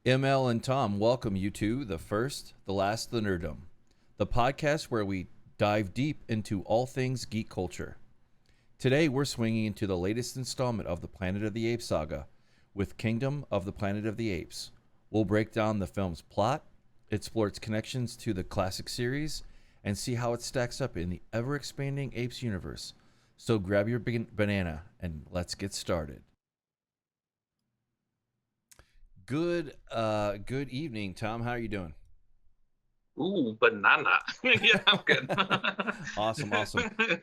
ML and Tom welcome you to the First, the Last, the Nerdom, the podcast where we dive deep into all things geek culture. Today we're swinging into the latest installment of the Planet of the Apes saga with Kingdom of the Planet of the Apes. We'll break down the film's plot, explore its connections to the classic series, and see how it stacks up in the ever-expanding Apes universe. So grab your banana and let's get started. Good evening, Tom. How are you doing? Ooh, banana. Yeah, I'm good. Awesome.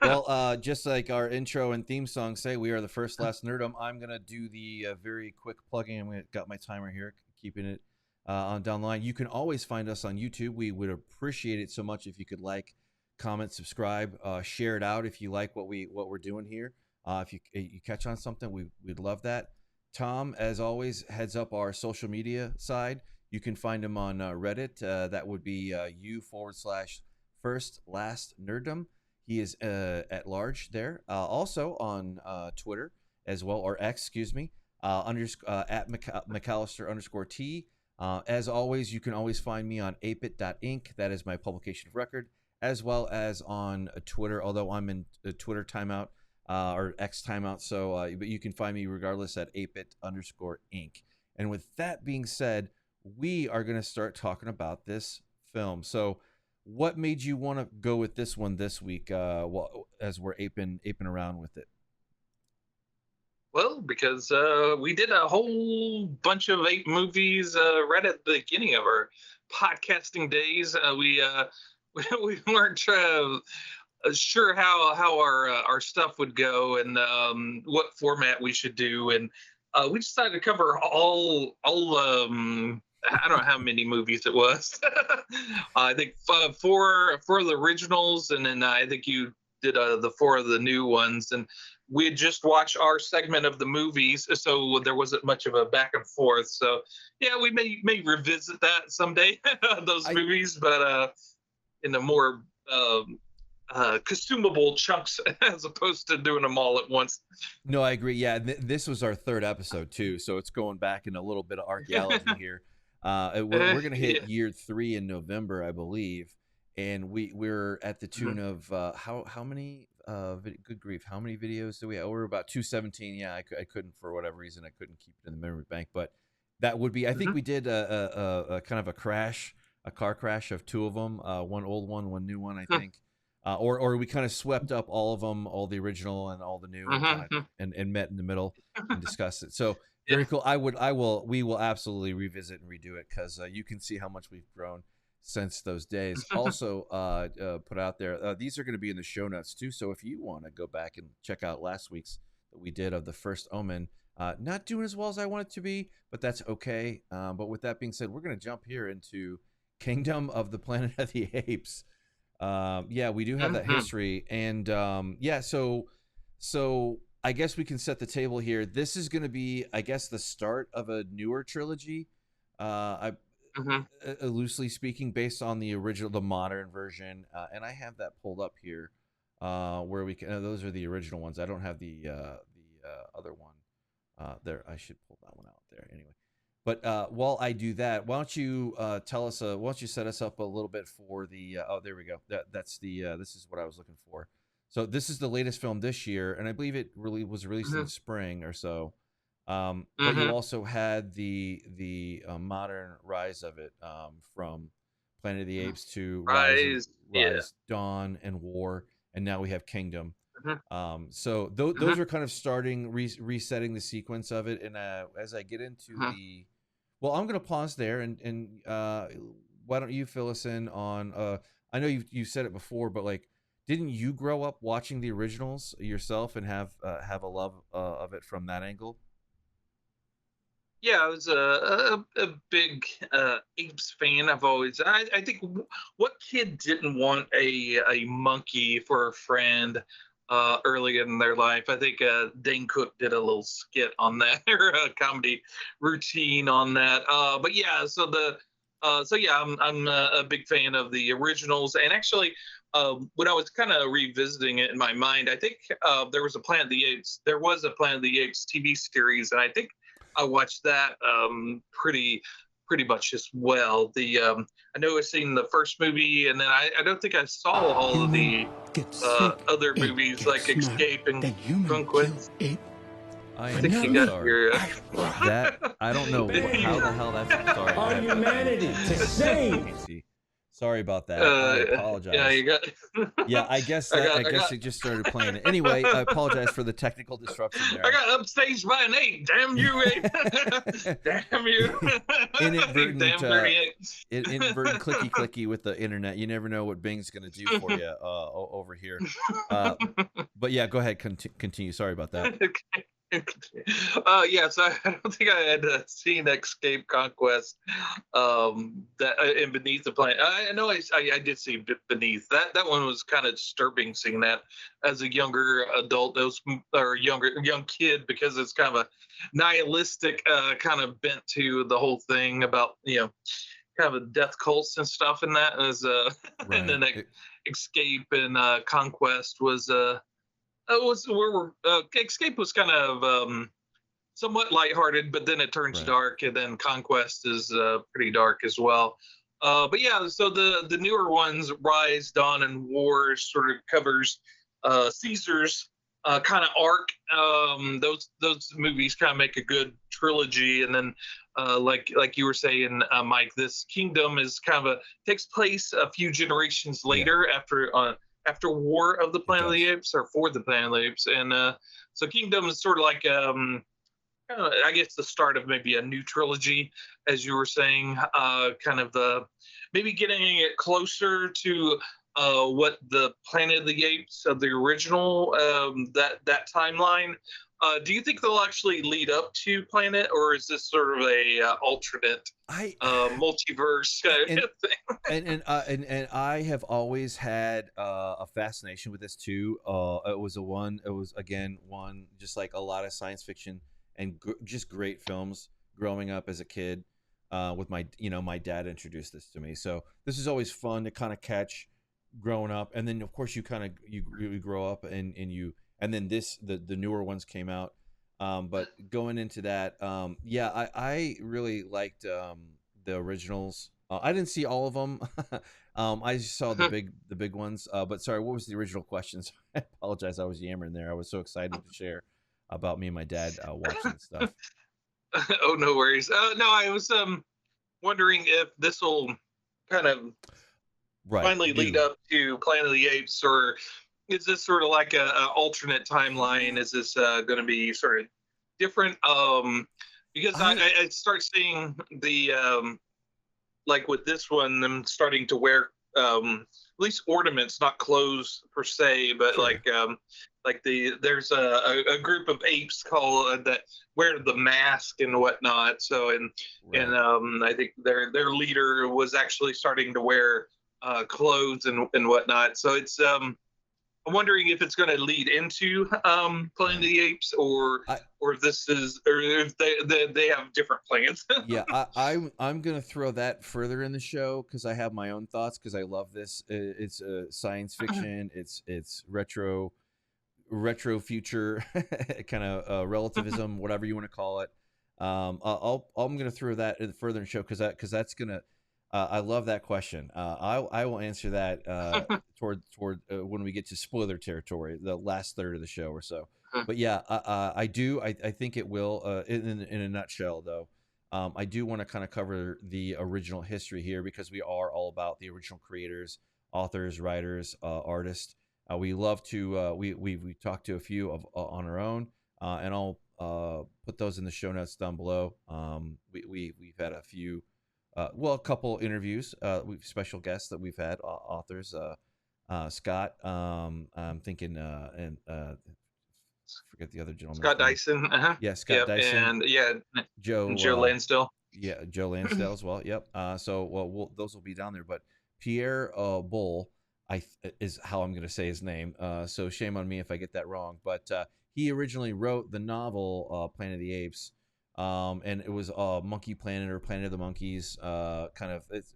Well, just like our intro and theme song say, we are the First Last Nerdom. I'm gonna do the very quick plugging. I'm got my timer here, keeping it on down the line. You can always find us on YouTube. We would appreciate it so much if you could like, comment, subscribe, share it out if you like what we're doing here. If you catch on something, we'd love that. Tom, as always, heads up our social media side. You can find him on Reddit. That would be u/FirstLastNerdom. He is at large there. Also on Twitter as well, or X, excuse me, at McAllister_T. As always, you can always find me on ApeIt.Ink. That is my publication of record, as well as on Twitter, although I'm in Twitter timeout. Or X timeout. So, but you can find me regardless at ApeIt_Ink. And with that being said, we are going to start talking about this film. So, what made you want to go with this one this week? As we're aping around with it. Well, because we did a whole bunch of ape movies right at the beginning of our podcasting days. We weren't sure how our stuff would go and what format we should do, and we decided to cover all I don't know how many movies it was. I think four of the originals, and then I think you did the four of the new ones, and we had just watched our segment of the movies, so there wasn't much of a back and forth. So yeah, we may revisit that someday, those movies, but in the more consumable chunks as opposed to doing them all at once. No, I agree. Yeah, this was our third episode too, so it's going back in a little bit of archaeology here. We're gonna hit year 3 in November, I believe, and we're at the tune of how many good grief, how many videos do we have? We're about 217. Yeah, I couldn't, for whatever reason, I couldn't keep it in the memory bank, but that would be, I think we did a kind of a car crash of two of them, one old one new one, I think. Or we kind of swept up all of them, all the original and all the new, and met in the middle and discussed it. So very cool. We will absolutely revisit and redo it, because you can see how much we've grown since those days. Also, put out there, these are going to be in the show notes too. So if you want to go back and check out last week's that we did of the First Omen, not doing as well as I want it to be, but that's okay. But with that being said, we're going to jump here into Kingdom of the Planet of the Apes. Yeah, we do have that history, and so I guess we can set the table here. This is going to be, I guess, the start of a newer trilogy, loosely speaking, based on the original, the modern version, and I have that pulled up here, where we can. Those are the original ones. I don't have the other one there. I should pull that one out there anyway. But while I do that, why don't you tell us? Why don't you set us up a little bit for the? Oh, there we go. That's the. This is what I was looking for. So this is the latest film this year, and I believe it really was released in the spring or so. But you also had the modern rise of it, from Planet of the Apes to Rise, Dawn, and War, and now we have Kingdom. So those are kind of starting resetting the sequence of it, and as I get into the. Well, I'm going to pause there, and why don't you fill us in on? I know you said it before, but like, didn't you grow up watching the originals yourself and have a love of it from that angle? Yeah, I was a big Apes fan. I think, what kid didn't want a monkey for a friend early in their life? I think Dane Cook did a little skit on that, or a comedy routine on that. But yeah, so I'm a big fan of the originals, and actually, when I was kind of revisiting it in my mind, I think there was a Planet of the Apes TV series, and I think I watched that pretty pretty much as well. I know I've seen the first movie, and then I don't think I saw all of the other movies like Escape and Conquest. I think am you so got sorry. your That I don't know how the hell that's sorry. Our humanity to save. Macy. Sorry about that. I apologize. Yeah, you got. Yeah, I guess it just started playing. Anyway, I apologize for the technical disruption there. I got upstaged by an ape. Damn you, ape! Damn you! Inadvertent, Damn dirty ape. inadvertent clicky with the internet. You never know what Bing's going to do for you over here. But yeah, go ahead. Continue. Sorry about that. Yeah, so I don't think I had seen Escape Conquest that in Beneath the Planet. I know I did see Beneath. That one was kind of disturbing seeing that as a younger adult, or young kid, because it's kind of a nihilistic kind of bent to the whole thing about, kind of death cults and stuff, and that as Right. And then Escape and Conquest was Escape was kind of somewhat lighthearted, but then it turns Right. dark, and then Conquest is pretty dark as well. But yeah, so the newer ones, Rise, Dawn, and War, sort of covers Caesar's kind of arc. Those movies kind of make a good trilogy, and then like you were saying, Mike, this Kingdom is kind of takes place a few generations later after War of the Planet of the Apes, or for the Planet of the Apes. And so Kingdom is sort of like, I guess, the start of maybe a new trilogy, as you were saying, kind of maybe getting it closer to what the Planet of the Apes of the original, that timeline. Do you think they'll actually lead up to Planet, or is this sort of a alternate multiverse kind of thing? And I have always had a fascination with this too. It was one just like a lot of science fiction and just great films growing up as a kid. With my dad introduced this to me, so this is always fun to kind of catch growing up. And then of course you grow up and then the newer ones came out. But going into that, I really liked the originals. I didn't see all of them. I saw the big ones. But sorry, what was the original questions? I apologize. I was yammering there. I was so excited to share about me and my dad watching stuff. Oh, no worries. No, I was wondering if this will kind of finally lead up to Planet of the Apes, or is this sort of like a alternate timeline? Is this going to be sort of different? Because I start seeing the like with this one, them starting to wear at least ornaments, not clothes per se, but sure. There's a group of apes called that wear the mask and whatnot. So and I think their leader was actually starting to wear clothes and whatnot. So it's I'm wondering if it's going to lead into Planet of the Apes, or if this is, or if they have different plans. Yeah, I'm going to throw that further in the show because I have my own thoughts, because I love this. It's science fiction. It's retro future kind of relativism, whatever you want to call it. I'm going to throw that further in the show because that's going to. I love that question. I will answer that toward when we get to spoiler territory, the last third of the show or so. But yeah, I do. I think it will. In a nutshell, though, I do want to kind of cover the original history here, because we are all about the original creators, authors, writers, artists. We love to. We talked to a few on our own, and I'll put those in the show notes down below. We've had a few. A couple interviews, special guests that we've had, authors, Scott, I'm thinking, and forget the other gentleman. Scott Dyson. Yeah, Scott Dyson. And Joe Lansdale. Yeah, Joe Lansdale as well. Yep. So those will be down there. But Pierre Bull, is how I'm going to say his name. So shame on me if I get that wrong. But he originally wrote the novel Planet of the Apes. And it was Monkey Planet or Planet of the Monkeys, kind of it's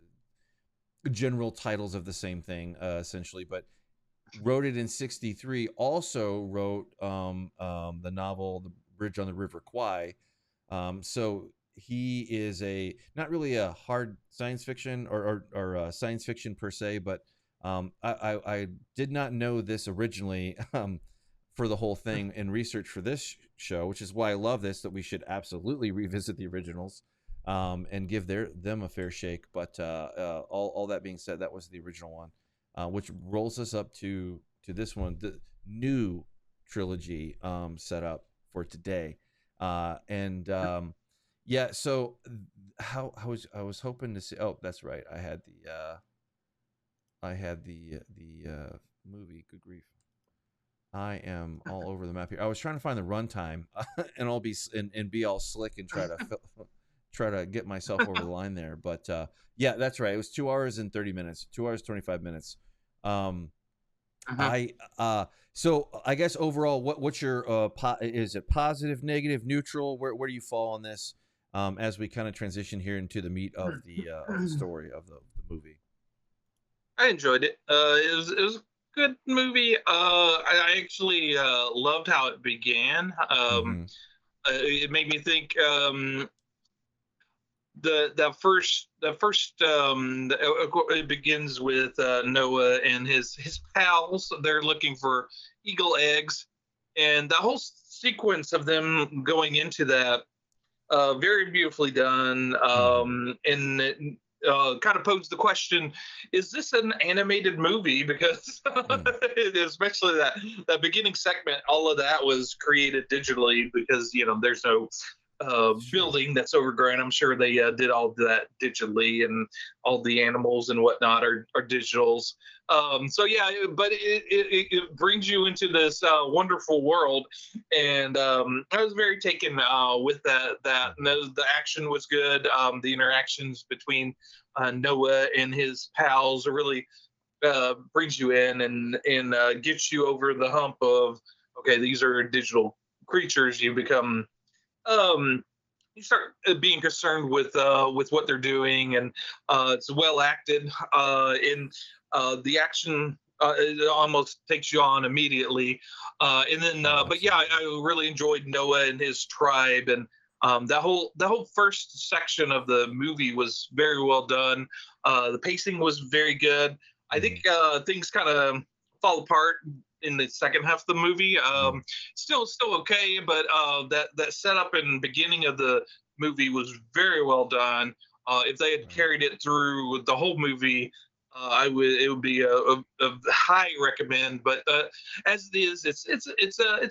general titles of the same thing, essentially. But wrote it in '63. Also wrote the novel The Bridge on the River Kwai. So he is not really a hard science fiction or science fiction per se, but I did not know this originally for the whole thing in research for this show, which is why I love this, that we should absolutely revisit the originals and give them a fair shake. But all that being said, that was the original one, which rolls us up to this one, the new trilogy set up for today. Yeah, so how I was hoping to see. Oh, that's right. I had the movie. Good grief! I am all over the map here. I was trying to find the runtime, and I'll be all slick and try to get myself over the line there. But yeah, that's right. It was 2 hours and 30 minutes. 2 hours 25 minutes. So I guess overall, what's your is it positive, negative, neutral? Where do you fall on this as we kind of transition here into the meat of the story of the movie? I enjoyed it. It was a good movie. I actually loved how it began. It made me think. It begins with Noah and his pals. They're looking for eagle eggs, and the whole sequence of them going into that very beautifully done. And it kind of posed the question: is this an animated movie? Because especially that beginning segment, all of that was created digitally because there's no building that's overgrown. I'm sure they did all of that digitally, and all the animals and whatnot are digitals. So yeah, but it brings you into this wonderful world, and I was very taken with that. And the action was good. The interactions between Noah and his pals really brings you in and gets you over the hump of, okay, these are digital creatures. You become you start being concerned with what they're doing, and it's well acted. In the action, it almost takes you on immediately. And then, but yeah, I really enjoyed Noah and his tribe, and that whole first section of the movie was very well done. The pacing was very good. I think things kind of fall apart in the second half of the movie. Still okay, but that setup and beginning of the movie was very well done. If they had carried it through the whole movie, it would be a high recommend. But as it is, it's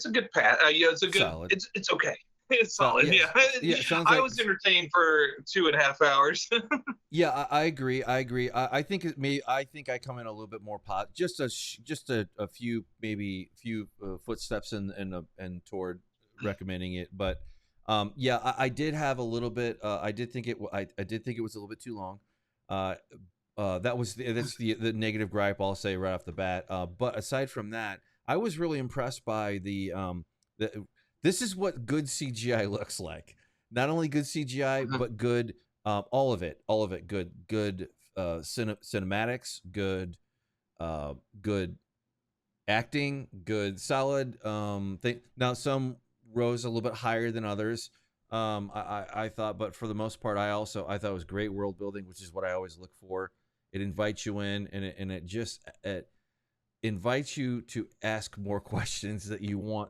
a good path. It's a good. Solid. It's okay. It's solid. Yeah. I was entertained for 2.5 hours. Yeah, I agree. I think I think I come in a little bit more just a few footsteps and toward recommending it. But yeah, I did have a little bit. I did think it was a little bit too long. That's the negative gripe I'll say right off the bat. But aside from that, I was really impressed by the this is what good CGI looks like. Not only good CGI, but good, all of it good cinematics, good acting, good solid thing. Now some rose a little bit higher than others. I thought, but for the most part, I thought it was great world building, which is what I always look for. It invites you in, and it invites you to ask more questions that you want,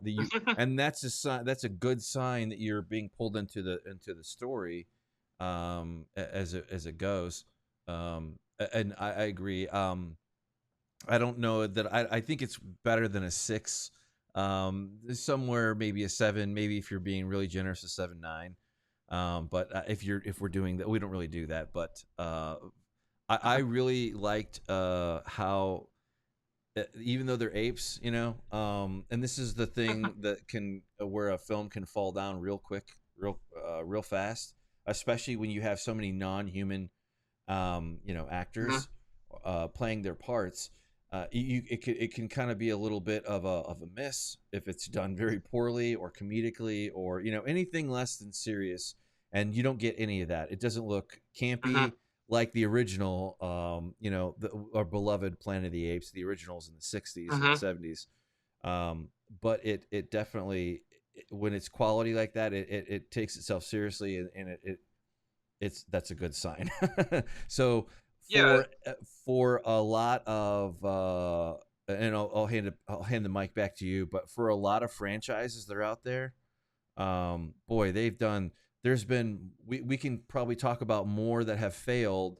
and that's a sign. That's a good sign that you're being pulled into the story as it goes. And I agree. I don't know that I think it's better than a 6. Somewhere maybe a 7, maybe if you're being really generous, a 7.9. But if we're doing that, we don't really do that. But I really liked how, even though they're apes, and this is the thing that where a film can fall down real quick, real fast, especially when you have so many non-human, actors playing their parts. It can kind of be a little bit of a miss if it's done very poorly or comedically or anything less than serious, and you don't get any of that. It doesn't look campy like the original, our beloved Planet of the Apes, the originals in the 60s and 70s. But it definitely, when it's quality like that, it takes itself seriously, and that's a good sign. So Yeah. for a lot of and I'll hand the mic back to you, but for a lot of franchises that are out there, boy, there's been, we can probably talk about more that have failed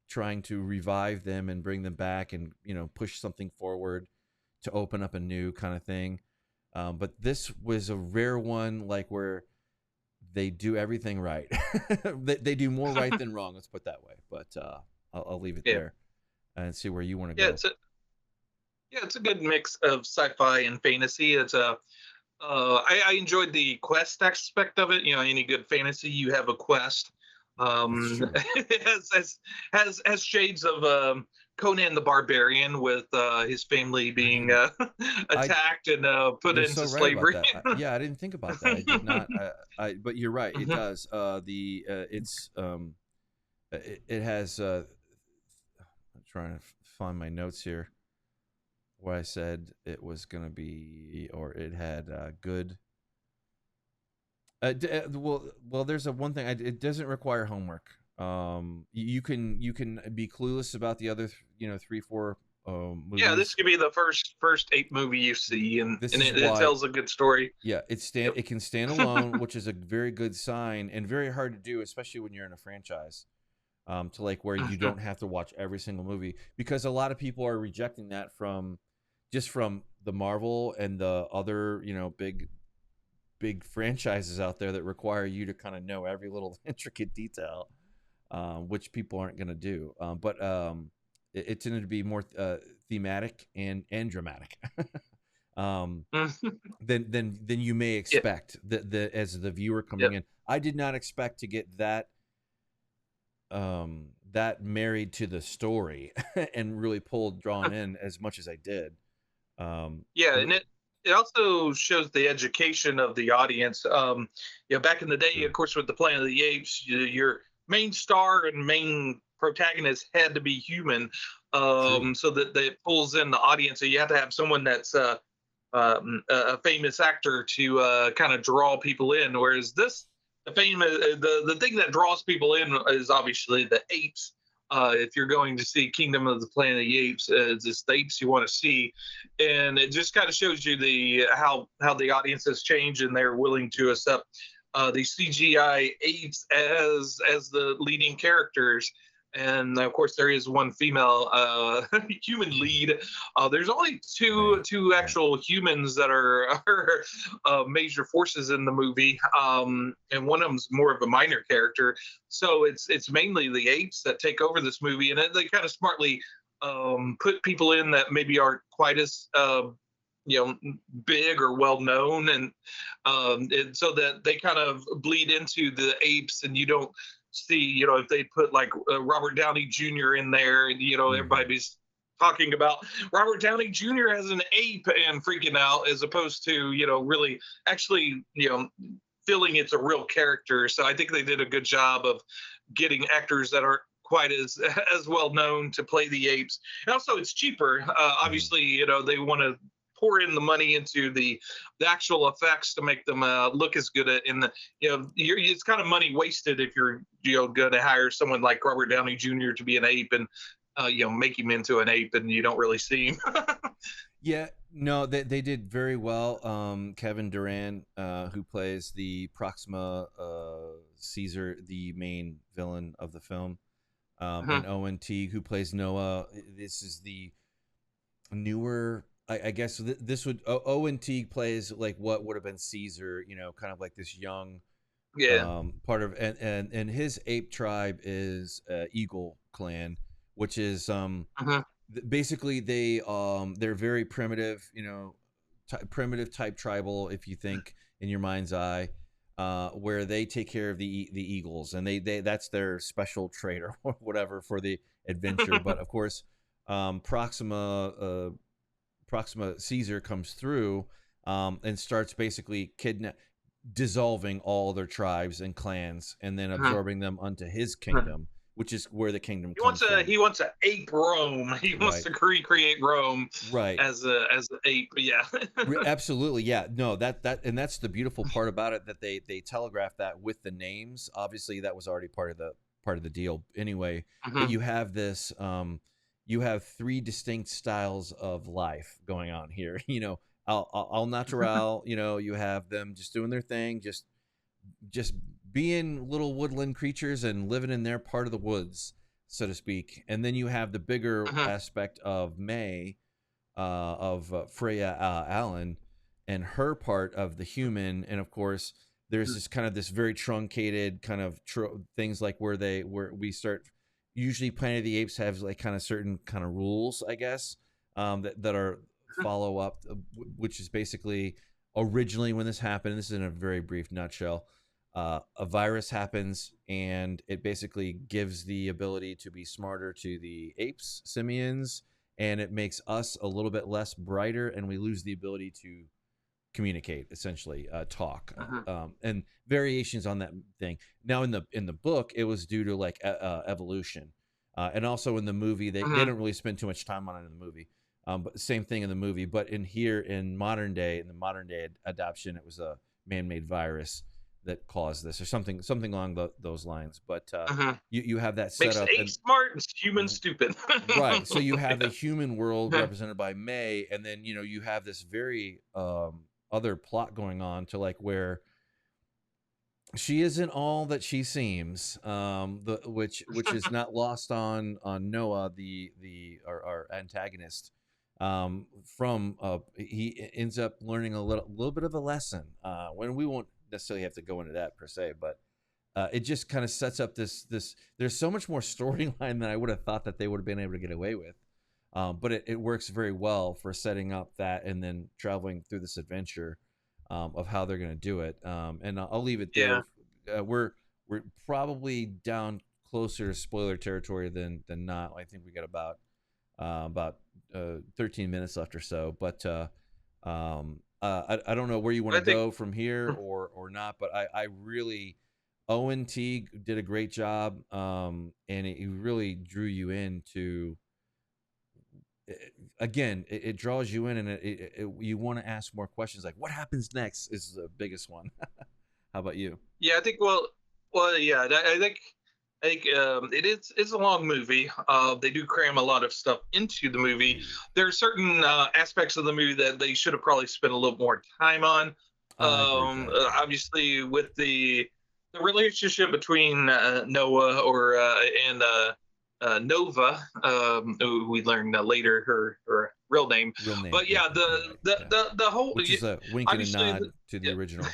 trying to revive them and bring them back and, you know, push something forward to open up a new kind of thing. But this was a rare one, like where they do everything right. They do more right than wrong. Let's put it that way. But I'll leave it there and see where you want to go. It's a good mix of sci-fi and fantasy. It's I enjoyed the quest aspect of it. You know, any good fantasy, you have a quest. It has shades of Conan the Barbarian with his family being attacked and put into slavery. Yeah, I didn't think about that. I did not. But you're right. It does. It has. I'm trying to find my notes here, where I said it was going to be, or it had good. Well, there's one thing. It doesn't require homework. You can be clueless about the other, 3-4 movies. Yeah, this could be the first Ape movie you see, and it tells a good story. Yeah, it can stand alone, which is a very good sign and very hard to do, especially when you're in a franchise. To like where you don't have to watch every single movie, because a lot of people are rejecting that from the Marvel and the other, big franchises out there that require you to kind of know every little intricate detail, which people aren't going to do. But it tended to be more thematic and dramatic than you may expect. As the viewer coming in, I did not expect to get that married to the story and really drawn in as much as I did. And it also shows the education of the audience. Back in the day, of course, with the Planet of the Apes, your main star and main protagonist had to be human, so that it pulls in the audience. So you have to have someone that's a famous actor to kind of draw people in. Whereas this, the thing that draws people in is obviously the apes. If you're going to see Kingdom of the Planet of the Apes, it's the apes you want to see, and it just kind of shows you how the audience has changed, and they're willing to accept these CGI apes as the leading characters. And of course, there is one female human lead. There's only two actual humans that are major forces in the movie, and one of them's more of a minor character. So it's mainly the apes that take over this movie, and they kind of smartly put people in that maybe aren't quite as big or well known, and so that they kind of bleed into the apes, and you don't see, if they put like Robert Downey Jr. in there, and everybody's talking about Robert Downey Jr. as an ape and freaking out, as opposed to really actually feeling it's a real character. So I think they did a good job of getting actors that aren't quite as well known to play the apes. And also, it's cheaper. Obviously, they want to pour in the money into the actual effects to make them look as good in the it's kind of money wasted if you're going to hire someone like Robert Downey Jr. to be an ape and make him into an ape and you don't really see him. Yeah, no, they did very well. Kevin Durant, who plays the Proxima Caesar, the main villain of the film, and Owen Teague, who plays Noah. This is the newer, I guess this would, Owen Teague plays like what would have been Caesar, kind of like this young part of, and his ape tribe is Eagle Clan, which is basically they're very primitive, primitive type tribal, if you think in your mind's eye, where they take care of the eagles, and they that's their special trait or whatever for the adventure. But of course, Proxima Caesar comes through and starts basically dissolving all their tribes and clans, and then absorbing them unto his kingdom, which is where the kingdom He comes wants from. He wants a ape Rome. He wants to recreate Rome as an ape. Yeah. Absolutely, yeah. No, and that's the beautiful part about it, that they telegraph that with the names. Obviously, that was already part of the deal anyway. But you have this, you have three distinct styles of life going on here. You know, al natural. You know, you have them just doing their thing, just being little woodland creatures and living in their part of the woods, so to speak. And then you have the bigger aspect of May, of Freya Allan, and her part of the human. And of course, there's this kind of this very truncated kind of things like where we start. Usually, Planet of the Apes has like kind of certain kind of rules, I guess, that are follow up, which is basically originally when this happened. This is in a very brief nutshell. A virus happens, and it basically gives the ability to be smarter to the apes, simians, and it makes us a little bit less brighter, and we lose the ability to communicate, essentially, talk, and variations on that thing. Now, in the book, it was due to like evolution, and also in the movie, they don't really spend too much time on it in the movie. But same thing in the movie, but in the modern day adoption, it was a man-made virus that caused this, or something along those lines. But you have that set up. Makes apes smart and humans stupid. Right. So you have the human world represented by May, and then you have this very other plot going on to like where she isn't all that she seems, which is not lost on Noah, our antagonist. He ends up learning a little bit of a lesson. When we won't necessarily have to go into that per se, but it just kind of sets up this. There's so much more storyline than I would have thought that they would have been able to get away with. But it works very well for setting up that and then traveling through this adventure of how they're going to do it. And I'll leave it there. Yeah. We're probably down closer to spoiler territory than not. I think we got about 13 minutes left or so. But I don't know where you want to go from here or not. But I really, Owen T did a great job, and it really drew you into. Again, it draws you in, and you want to ask more questions. Like, what happens next is the biggest one. How about you? Yeah, I think. Well, yeah. I think it's a long movie. They do cram a lot of stuff into the movie. There are certain aspects of the movie that they should have probably spent a little more time on. Obviously, with the relationship between Noah and Nova, who we learned later her real name. But yeah, the whole, which is a wink and a nod to the original.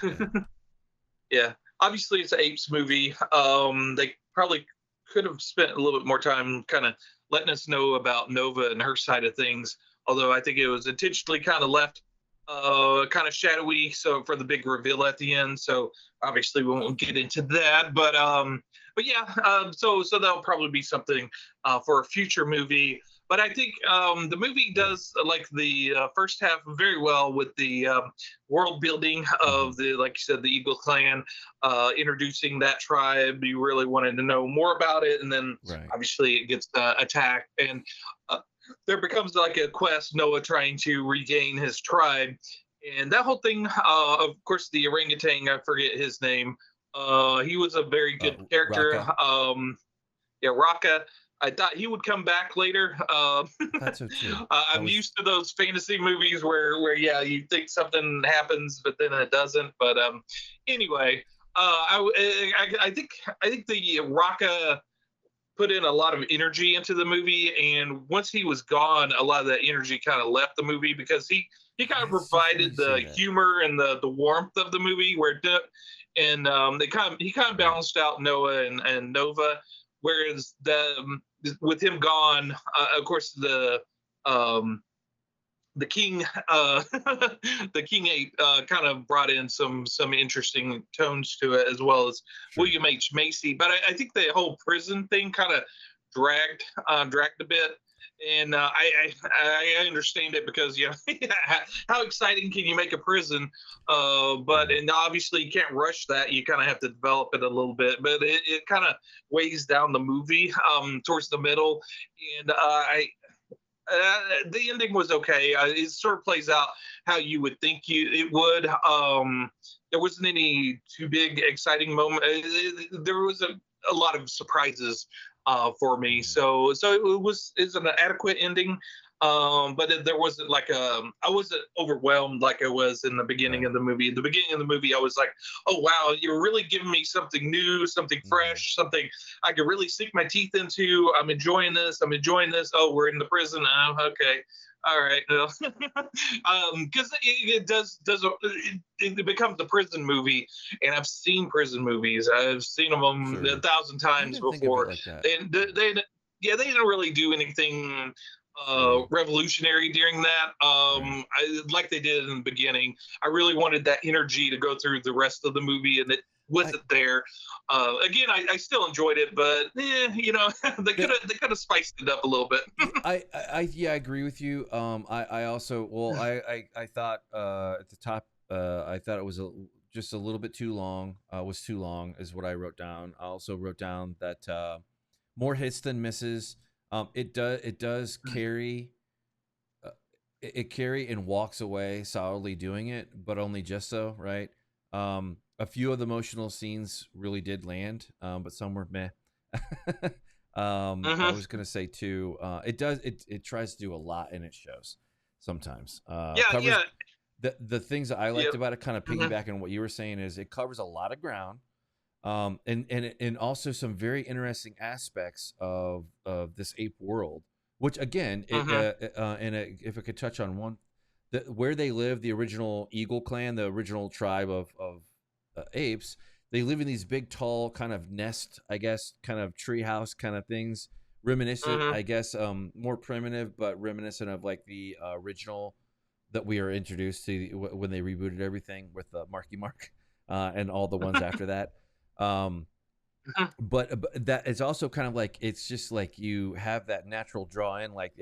Yeah, obviously it's an Apes movie. They probably could have spent a little bit more time kind of letting us know about Nova and her side of things. Although I think it was intentionally kind of left kind of shadowy, so for the big reveal at the end. So obviously we won't get into that, but yeah, so that'll probably be something for a future movie. But I think the movie does like the first half very well with the world building of like you said, the Eagle Clan, introducing that tribe. You really wanted to know more about it, and then obviously it gets attacked, and there becomes like a quest, Noah trying to regain his tribe, and that whole thing. Of course, the orangutan, I forget his name. He was a very good character. Raka. Raka. I thought he would come back later. That's so true. I'm used to those fantasy movies where you think something happens, but then it doesn't. But anyway, I think the Raka put in a lot of energy into the movie, and once he was gone, a lot of that energy kind of left the movie, because he kind of provided the humor and the warmth of the movie, he kind of balanced out Noah and Nova. Whereas with him gone, of course the king the king ape kind of brought in some interesting tones to it, as well as William H. Macy. But I think the whole prison thing kind of dragged a bit. and I understand it because how exciting can you make a prison? But and obviously you can't rush that. You kind of have to develop it a little bit, but it kind of weighs down the movie towards the middle, and the ending was okay. It sort of plays out how you would think it would. There wasn't any too big exciting moment. There was a lot of surprises for me. So it's an adequate ending. But there wasn't like I wasn't overwhelmed like I was in the beginning of the movie. In the beginning of the movie, I was like, oh wow, you're really giving me something new, something fresh, something I could really sink my teeth into. I'm enjoying this. Oh, we're in the prison now. Okay. All right, because it becomes a prison movie, and I've seen prison movies. I've seen them 1,000 times before, like that. and they didn't really do anything revolutionary during that. Like they did in the beginning. I really wanted that energy to go through the rest of the movie, and it wasn't there. Again, I still enjoyed it, but they could have spiced it up a little bit. I agree with you. I also I thought at the top I thought it was just a little bit too long. Was too long is what I wrote down. I also wrote down that more hits than misses. It does carry. It carry and walks away solidly doing it, but only just so, right? A few of the emotional scenes really did land, but some were meh. I was gonna say too, it tries to do a lot and it shows sometimes. The things that I liked about it, kind of piggybacking on what you were saying, is it covers a lot of ground, and also some very interesting aspects of this ape world, which again, if I could touch on one, where they live, the original Eagle clan, the original tribe of apes, they live in these big, tall kind of nest, I guess, kind of treehouse kind of things, reminiscent, I guess, more primitive, but reminiscent of like the original that we are introduced to when they rebooted everything with Marky Mark and all the ones after that. But that is also kind of like, it's just like you have that natural draw in, like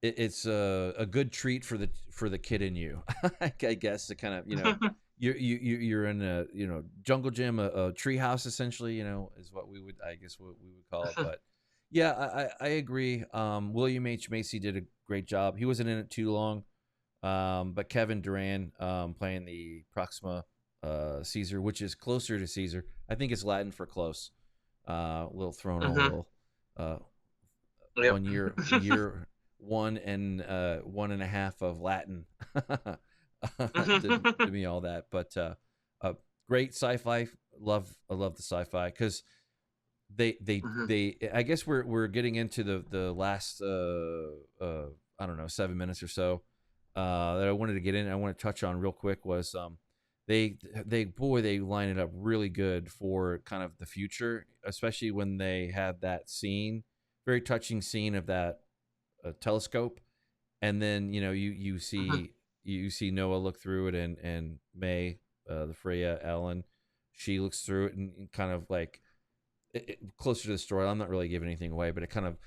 it's a good treat for the kid in you, I guess, to kind of, you're in a jungle gym, a tree house essentially, is what we would call it. But yeah, I agree. William H. Macy did a great job. He wasn't in it too long, but Kevin Durand playing the Proxima Caesar, which is closer to Caesar. I think it's Latin for close. Little thrown a little 1 year 1.5 of Latin. to me, all that, but great sci-fi. I love the sci-fi, because they I guess we're getting into the last I don't know, 7 minutes or so that I wanted to get in. I want to touch on real quick was they line it up really good for kind of the future, especially when they have that scene, very touching scene of that telescope, and then you see. You see Noah look through it, and May, the Freya Allan, she looks through it and kind of like closer to the story. I'm not really giving anything away, but it kind of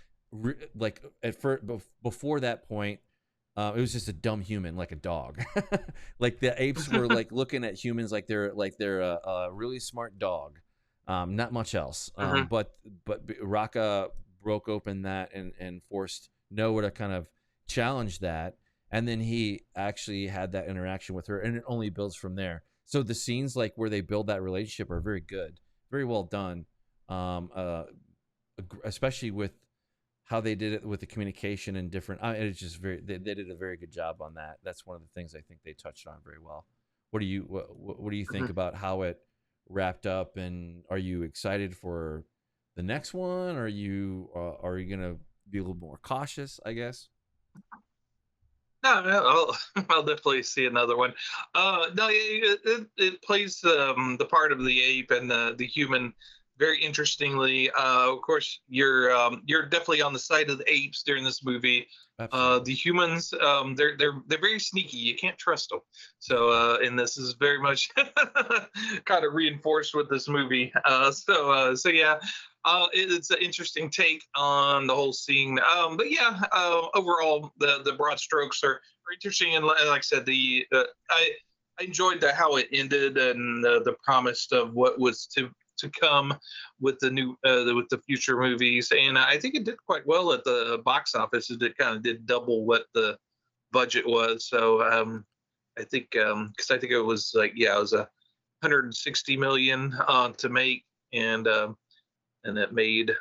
like at first, before that point, it was just a dumb human, like a dog. Like the apes were like looking at humans like they're a really smart dog, not much else. But Raka broke open that and forced Noah to kind of challenge that. And then he actually had that interaction with her, and it only builds from there. So the scenes like where they build that relationship are very good, very well done, especially with how they did it with the communication and different. It's just they did a very good job on that. That's one of the things I think they touched on very well. What do you think about how it wrapped up, and are you excited for the next one? Are you gonna be a little more cautious, I guess? No, I'll definitely see another one. No, it plays the part of the ape and the human very interestingly. Of course, you're definitely on the side of the apes during this movie. The humans, they're very sneaky. You can't trust them. So, and this is very much kind of reinforced with this movie. So yeah. it's an interesting take on the whole scene. But yeah, overall, the broad strokes are interesting. And like I said, I enjoyed how it ended and the promise of what was to come with the new with the future movies. And I think it did quite well at the box office. It kind of did double what the budget was. So I think because I think it was like it was 160 million to make, and it made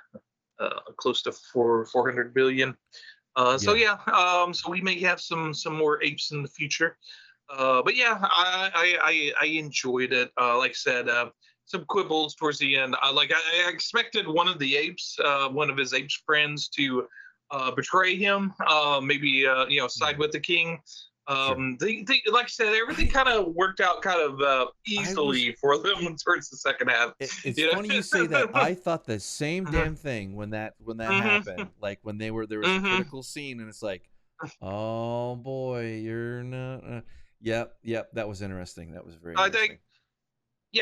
close to 400 billion. So yeah, so we may have some more apes in the future. But yeah, I enjoyed it. Like I said, some quibbles towards the end. I expected one of the apes, one of his apes friends, to betray him. Maybe side with the king. They like I said, everything kind of worked out kind of easily for them towards the second half. It's funny you say that. I thought the same damn thing when that happened. Like when there was a critical scene, and it's like, oh boy, you're not. Yep, that was interesting. That was very interesting.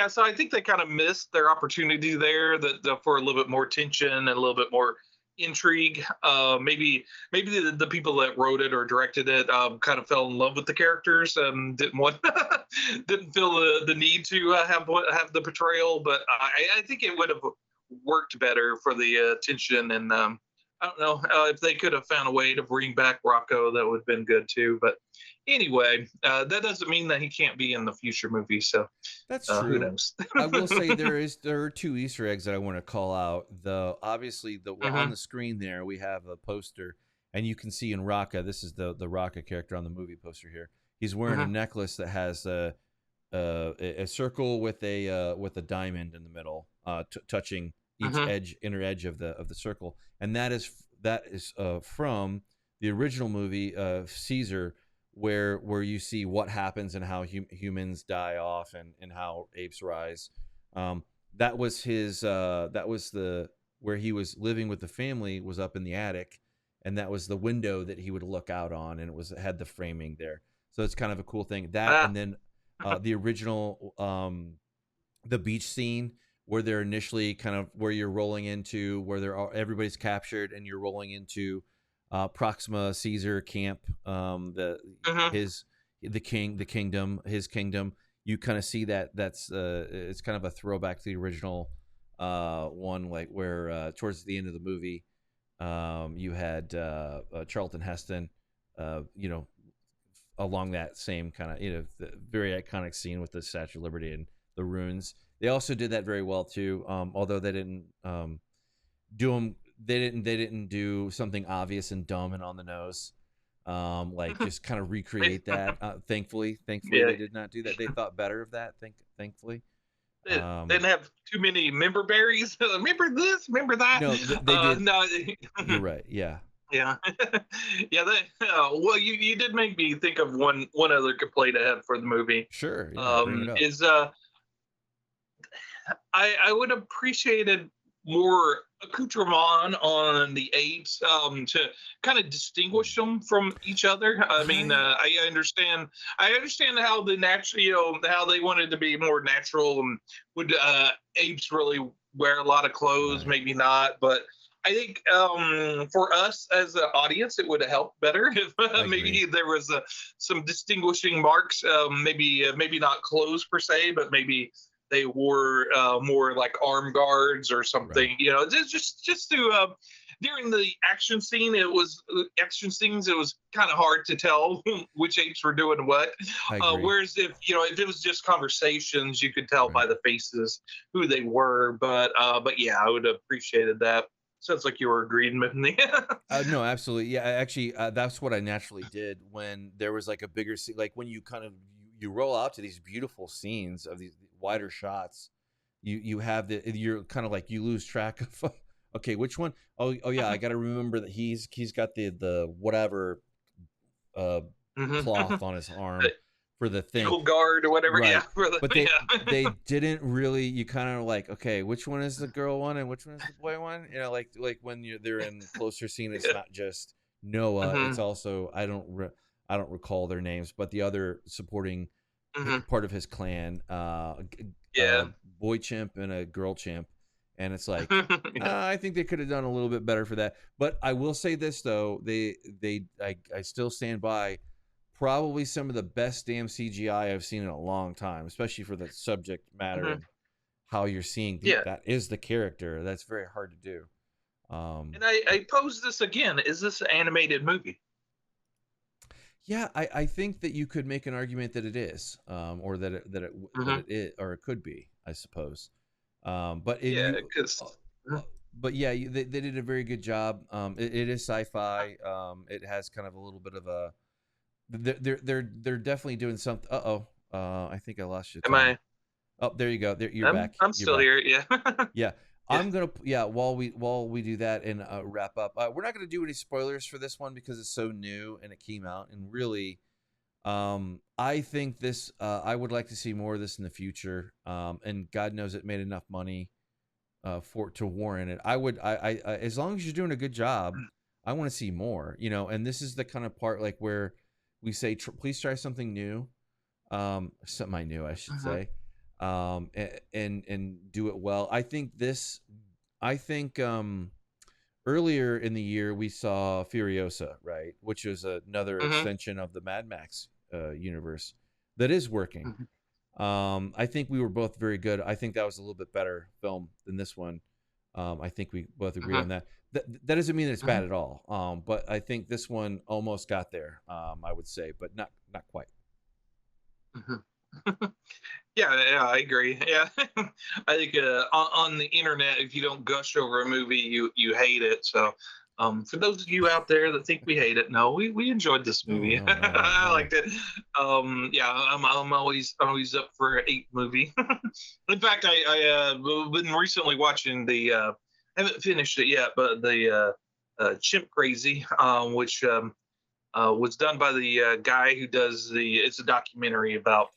So I think they kind of missed their opportunity there for a little bit more tension and a little bit more intrigue. Maybe the people that wrote it or directed it kind of fell in love with the characters and didn't feel the need to have the portrayal. But I think it would have worked better for the tension. And I don't know if they could have found a way to bring back Rocco, that would have been good too. But anyway, that doesn't mean that he can't be in the future movie. So that's true. Who knows? I will say there are two Easter eggs that I want to call out. Obviously on the screen there we have a poster, and you can see in Rocca. This is the Rocca character on the movie poster here. He's wearing a necklace that has a circle with a diamond in the middle, touching each inner edge of the circle, and that is from the original movie Caesar, where you see what happens and how humans die off and how apes rise. That was his where he was living with the family, was up in the attic, and that was the window that he would look out on, and it had the framing there. So it's kind of a cool thing. And then the original the beach scene where they're initially kind of where you're rolling into where everybody's captured and you're rolling into Proxima Caesar camp, his kingdom. You kind of see that's it's kind of a throwback to the original one, like where towards the end of the movie you had Charlton Heston, along that same kind of the very iconic scene with the Statue of Liberty and the runes. They also did that very well too, although they didn't They didn't do something obvious and dumb and on the nose, like just kind of recreate that. Thankfully, they did not do that. They thought better of that. Thankfully, they didn't have too many member berries. Remember this, remember that. No, they did. No, you're right. Yeah. Yeah. Well, you did make me think of one other complaint I had for the movie. Sure. Yeah, I would have appreciated more accoutrement on the apes to kind of distinguish them from each other. I mean, I understand how the natural, how they wanted to be more natural, and would apes really wear a lot of clothes? Right. Maybe not, but I think for us as an audience, it would have helped better if maybe there was some distinguishing marks. Maybe not clothes per se, but maybe they wore more like arm guards or something. Right. Just to during the action scenes, it was kind of hard to tell which apes were doing what. Whereas if it was just conversations, you could tell by the faces who they were. But yeah, I would have appreciated that. Sounds like you were agreeing with me. No, absolutely. Yeah, actually, that's what I naturally did when there was like a bigger scene, like when you kind of you roll out to these beautiful scenes of these wider shots. You're kind of like you lose track of okay, which one? Oh yeah, I got to remember that he's got the whatever cloth on his arm for the thing, guard or whatever. Right. Yeah, but they didn't really. You kind of like, okay, which one is the girl one and which one is the boy one? Like when they're in closer scene, it's not just Noah. It's also I don't recall their names, but the other supporting part of his clan, boy chimp and a girl chimp, And it's like, I think they could have done a little bit better for that. But I will say this though, I still stand by probably some of the best damn CGI I've seen in a long time, especially for the subject matter and how you're seeing that is the character. That's very hard to do. And I pose this again: is this an animated movie? Yeah, I think that you could make an argument that it is, or that it is, or it could be, I suppose. But they did a very good job. It is sci-fi. It has kind of a little bit of a. They're definitely doing something. I think I lost you. Am I? Oh, there you go. You're back. I'm still here. Yeah. Yeah. I'm gonna while we do that and wrap up. We're not gonna do any spoilers for this one because it's so new and it came out, and really, I think this. I would like to see more of this in the future. And God knows it made enough money to warrant it. I as long as you're doing a good job, I want to see more. And this is the kind of part like where we say, please try something new, something new, I should say. And do it well. I think earlier in the year we saw Furiosa, right, which is another extension of the Mad Max universe that is working. I think we were both very good. I think that was a little bit better film than this one. I think we both agree on that. That doesn't mean that it's bad at all. But I think this one almost got there, I would say, but not quite. Yeah, I agree. Yeah, I think on the internet, if you don't gush over a movie, you hate it. So, for those of you out there that think we hate it, no, we enjoyed this movie. No. I liked it. Yeah, I'm always up for an ape movie. In fact, I been recently watching the haven't finished it yet, but the Chimp Crazy, which was done by the guy who does it's a documentary about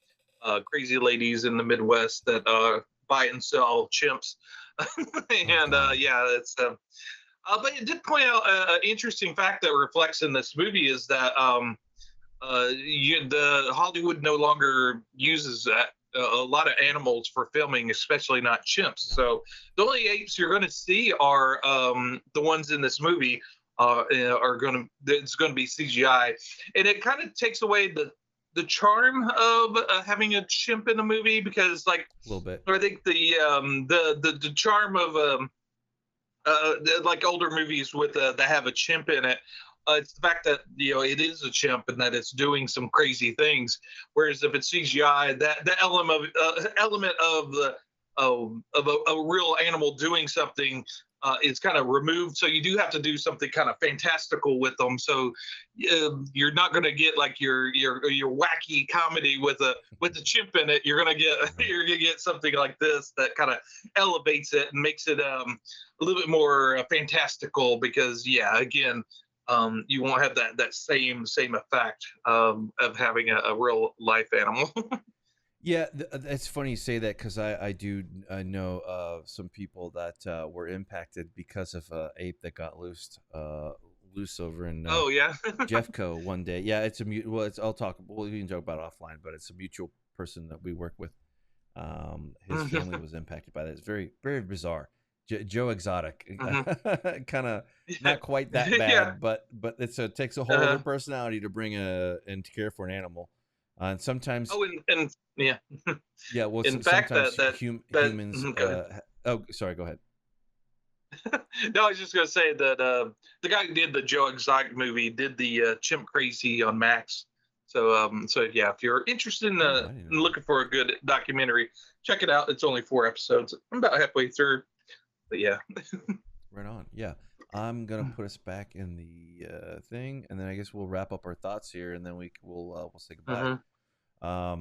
crazy ladies in the Midwest that buy and sell chimps. And it's but it did point out an interesting fact that reflects in this movie is that the Hollywood no longer uses a lot of animals for filming, especially not chimps. So the only apes you're going to see are the ones in this movie it's going to be CGI, and it kind of takes away the charm of having a chimp in a movie, because like a little bit. I think the charm of like older movies with that have a chimp in it. It's the fact that it is a chimp and that it's doing some crazy things. Whereas if it's CGI, that element of a real animal doing something is kind of removed. So you do have to do something kind of fantastical with them. So you're not going to get like your wacky comedy with a chimp in it. You're gonna get something like this that kind of elevates it and makes it a little bit more fantastical. Because again, you won't have that same effect of having a real life animal. Yeah, it's funny you say that, because I do know some people that were impacted because of ape that got loose over in Jeffco one day. Yeah, it's we can joke about it offline, but it's a mutual person that we work with. His family was impacted by that. It's very, very bizarre. Joe Exotic, kind of not quite that bad, but it takes a whole other personality to bring and to care for an animal. And sometimes well, in fact humans sorry, go ahead. No, I was just gonna say that the guy who did the Joe Exotic movie did the Chimp Crazy on Max. So yeah, if you're interested in looking for a good documentary, check it out. It's only 4 episodes. I'm about halfway through, but yeah. Right on. Yeah, I'm gonna put us back in the thing, and then I guess we'll wrap up our thoughts here, and then we'll say goodbye. I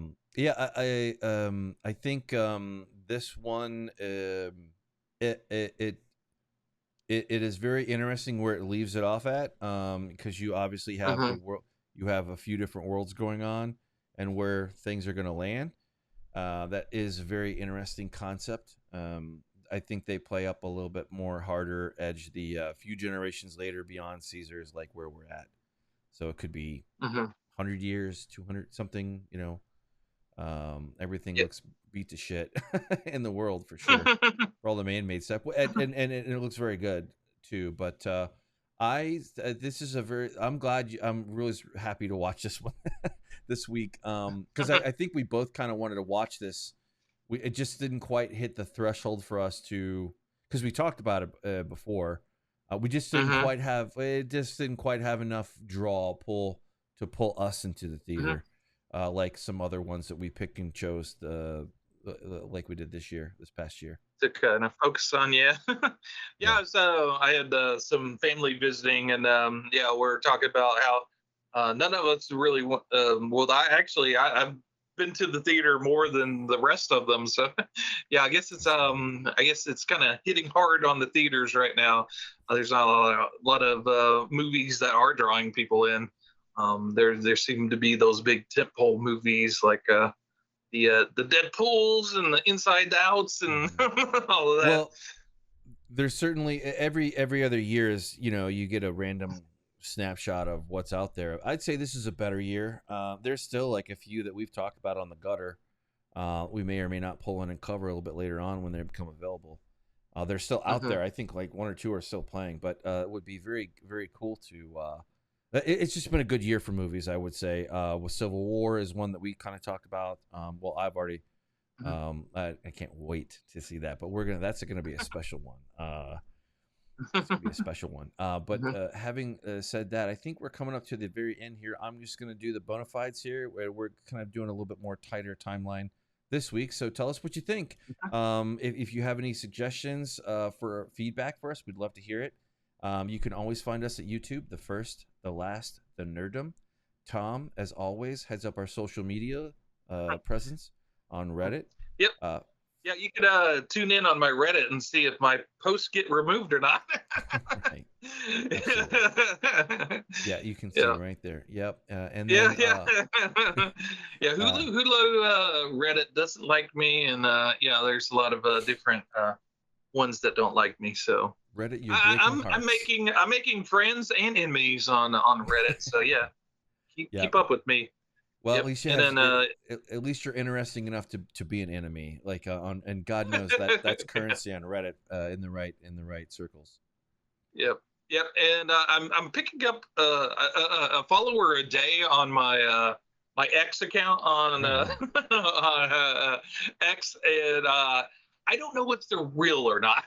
think this one it is very interesting where it leaves it off at, because you obviously have the world, you have a few different worlds going on and where things are going to land. That is a very interesting concept. I think they play up a little bit more harder edge the few generations later beyond Caesar's, like where we're at. So it could be 100 years, 200 something, Everything looks beat to shit in the world for sure for all the man-made stuff, and it looks very good too. But this is I'm really happy to watch this one this week, because I think we both kind of wanted to watch this. It just didn't quite hit the threshold for us to, because we talked about it before. We just didn't quite have enough pull to pull us into the theater, like some other ones that we picked and chose, like we did this past year. To kind of focus on, So I had some family visiting, and we're talking about how none of us really want. I've been to the theater more than the rest of them, so I guess it's kind of hitting hard on the theaters right now. There's not a lot of movies that are drawing people in. There seem to be those big tentpole movies like the Deadpools and the Inside Outs and all of that. Well, there's certainly every other year is, you get a random snapshot of what's out there. I'd say this is a better year. There's still like a few that we've talked about on the gutter. We may or may not pull in and cover a little bit later on when they become available. They're still out there. I think like one or two are still playing, but it would be very, very cool to. It's just been a good year for movies, I would say. With Civil War is one that we kind of talked about. Well, I've already. I can't wait to see that, but that's gonna be a special one. It's gonna be a special one. But having said that, I think we're coming up to the very end here. I'm just gonna do the bona fides here, where we're kind of doing a little bit more tighter timeline this week. So tell us what you think. If you have any suggestions for feedback for us, we'd love to hear it. You can always find us at YouTube, the First, the Last, the Nerdom. Tom, as always, heads up our social media presence on Reddit. Yep. You could tune in on my Reddit and see if my posts get removed or not. Right. Yeah, you can see it right there. Yep. And then, Hulu Reddit doesn't like me, and there's a lot of different ones that don't like me. So Reddit, you're I'm making friends and enemies on Reddit. So keep up with me. Well, at least at least you're interesting enough to be an enemy, like and God knows that's currency on Reddit in the right circles. Yep. And I'm picking up a follower a day on my my X account on X, and I don't know if they're real or not.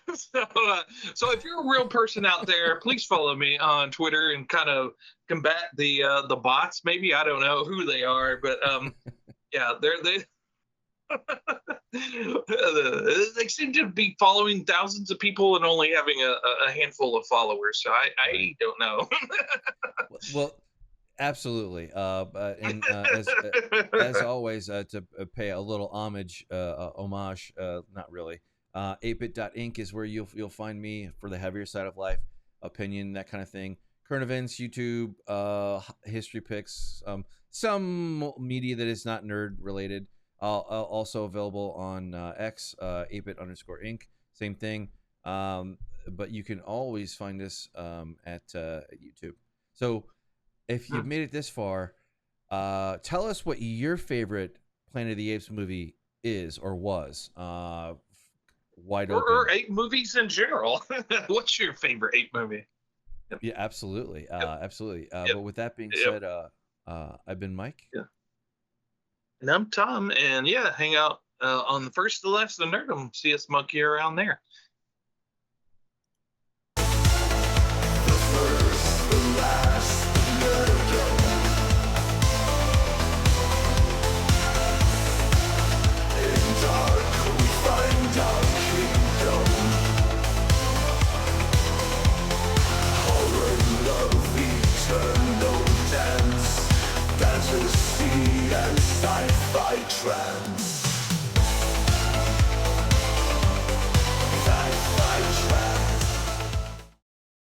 So if you're a real person out there, please follow me on Twitter and kind of combat the bots. Maybe I don't know who they are, but they they seem to be following thousands of people and only having a handful of followers. So I don't know. Well, absolutely. And as always, to pay a little homage, not really. ApeIt.Ink is where you'll find me for the heavier side of life, opinion, that kind of thing. Current events, YouTube, history picks, some media that is not nerd related. Also available on X, ApeIt_Ink. Same thing. But you can always find us at YouTube. So if you've made it this far, tell us what your favorite Planet of the Apes movie is or was. Wide open. Or ape movies in general. What's your favorite ape movie? Yep. Yeah, absolutely. Absolutely. But with that being said, I've been Mike. Yeah. And I'm Tom. And hang out on the First, the Last, the Nerdom. See us monkey around there. The First, the Last, the Nerdom. In dark we find our kingdom. Horror, love, eternal dance, fantasy and sci-fi trance.